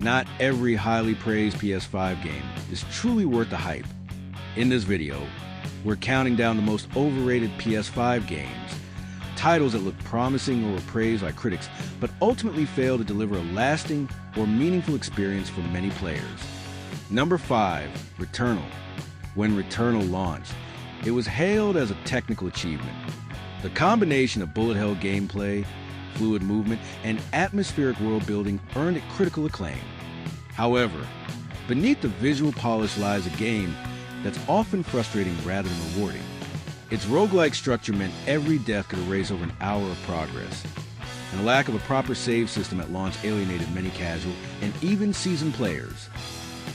Not every highly praised PS5 game is truly worth the hype. In this video, we're counting down the most overrated PS5 games, titles that look promising or were praised by critics, but ultimately fail to deliver a lasting or meaningful experience for many players. Number 5, Returnal. When Returnal launched, it was hailed as a technical achievement. The combination of bullet hell gameplay, fluid movement, and atmospheric world building earned it critical acclaim. However, beneath the visual polish lies a game that's often frustrating rather than rewarding. Its roguelike structure meant every death could erase over an hour of progress, and the lack of a proper save system at launch alienated many casual and even seasoned players.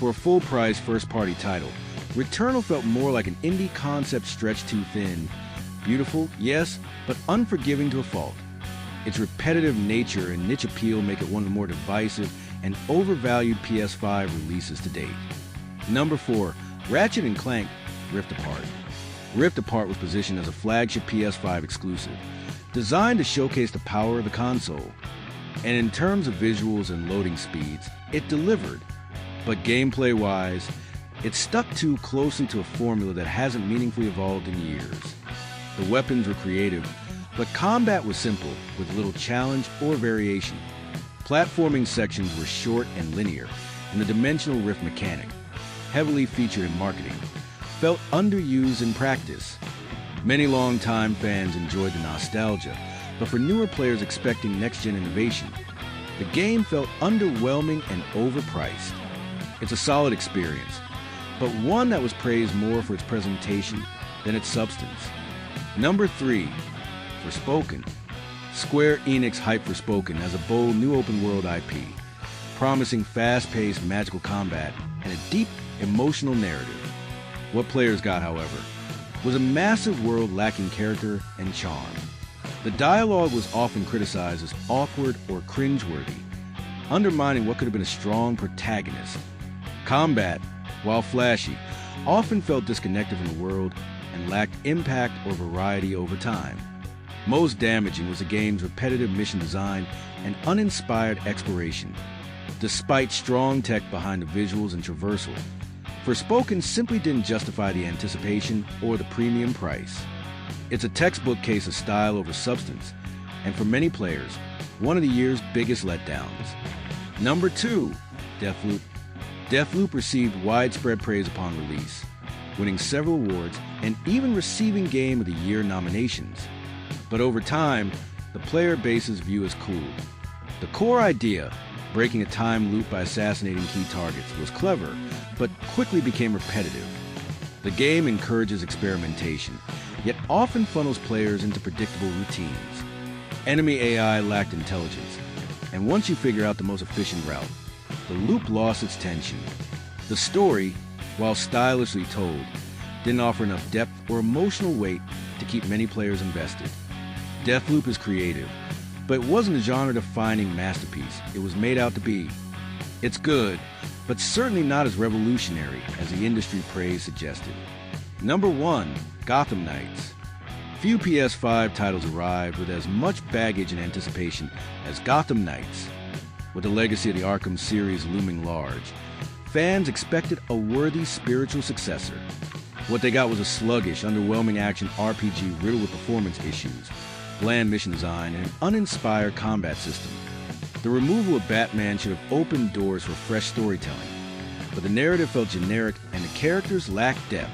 For a full-price first-party title, Returnal felt more like an indie concept stretched too thin. Beautiful, yes, but unforgiving to a fault. Its repetitive nature and niche appeal make it one of the more divisive and overvalued PS5 releases to date. Number 4, Ratchet & Clank Rift Apart. Rift Apart was positioned as a flagship PS5 exclusive, designed to showcase the power of the console. And in terms of visuals and loading speeds, it delivered. But gameplay-wise, it stuck too closely to a formula that hasn't meaningfully evolved in years. The weapons were creative, but combat was simple, with little challenge or variation. Platforming sections were short and linear, and the dimensional rift mechanic, heavily featured in marketing, felt underused in practice. Many longtime fans enjoyed the nostalgia, but for newer players expecting next-gen innovation, the game felt underwhelming and overpriced. It's a solid experience, but one that was praised more for its presentation than its substance. Number 3, Forspoken. Square Enix hyped Forspoken as a bold new open-world IP, promising fast-paced magical combat and a deep, emotional narrative. What players got, however, was a massive world lacking character and charm. The dialogue was often criticized as awkward or cringeworthy, undermining what could have been a strong protagonist. Combat, while flashy, often felt disconnected from the world and lacked impact or variety over time. Most damaging was the game's repetitive mission design and uninspired exploration. Despite strong tech behind the visuals and traversal, Forspoken simply didn't justify the anticipation or the premium price. It's a textbook case of style over substance, and for many players, one of the year's biggest letdowns. Number 2, Deathloop. Deathloop received widespread praise upon release, winning several awards and even receiving Game of the Year nominations. But over time, the player base's view has cooled. The core idea, breaking a time loop by assassinating key targets, was clever, but quickly became repetitive. The game encourages experimentation, yet often funnels players into predictable routines. Enemy AI lacked intelligence, and once you figure out the most efficient route, the loop lost its tension. The story, while stylishly told, didn't offer enough depth or emotional weight to keep many players invested. Deathloop is creative, but it wasn't a genre-defining masterpiece it was made out to be. It's good, but certainly not as revolutionary as the industry praise suggested. Number 1, Gotham Knights. Few PS5 titles arrived with as much baggage and anticipation as Gotham Knights. With the legacy of the Arkham series looming large, fans expected a worthy spiritual successor. What they got was a sluggish, underwhelming action RPG riddled with performance issues, bland mission design, and an uninspired combat system. The removal of Batman should have opened doors for fresh storytelling, but the narrative felt generic and the characters lacked depth.